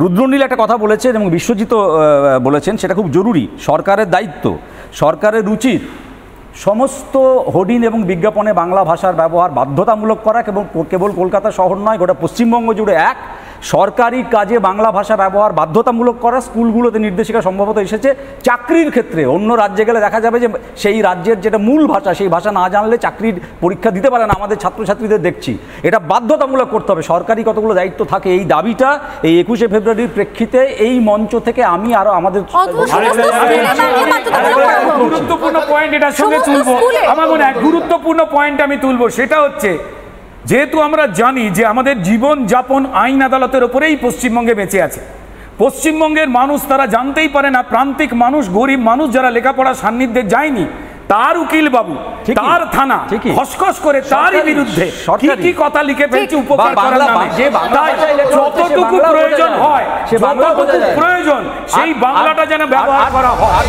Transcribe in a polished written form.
রুদ্রনীল একটা কথা বলেছেন এবং বিশ্বজিৎ বলেছেন, সেটা খুব জরুরি। সরকারের দায়িত্ব, সরকারের উচিত সমস্ত হোর্ডিং এবং বিজ্ঞাপনে বাংলা ভাষার ব্যবহার বাধ্যতামূলক করা, এবং কেবল কলকাতা শহর নয়, গোটা পশ্চিমবঙ্গ জুড়ে এক সরকারি কাজে বাংলা ভাষা ব্যবহার বাধ্যতামূলক করা। স্কুলগুলোতে নির্দেশিকা সম্ভবত এসেছে। চাকরির ক্ষেত্রে অন্য রাজ্যে গেলে দেখা যাবে যে সেই রাজ্যের যেটা মূল ভাষা, সেই ভাষা না জানলে চাকরির পরীক্ষা দিতে পারে না। আমাদের ছাত্রছাত্রীদের দেখছি, এটা বাধ্যতামূলক করতে হবে। সরকারি কতগুলো দায়িত্ব থাকে, এই দাবিটা এই 21শে ফেব্রুয়ারির প্রেক্ষিতে এই মঞ্চ থেকে আমি আরও আমাদের গুরুত্বপূর্ণ পয়েন্ট এটার সঙ্গে তুলবো। আমার মনে হয় গুরুত্বপূর্ণ পয়েন্ট আমি তুলবো, সেটা হচ্ছে যেহেতু আমরা জানি যে আমাদের জীবন যাপন আইন আদালতের ওপরেই পশ্চিমবঙ্গে বেঁচে আছে। পশ্চিমবঙ্গের মানুষ তারা জানতেই পারে না, প্রান্তিক মানুষ, গরিব মানুষ যারা লেখাপড়ার সান্নিধ্যে যায়নি, তার উকিল বাবু, তার থানা খসখস করে তারই বিরুদ্ধে কি কি কথা লিখে ফেলছে উপকার করার নামে। যতটুকু প্রয়োজন হয়, যতটুকু প্রয়োজন সেই বাংলাটা যেন ব্যবহার করা হয়।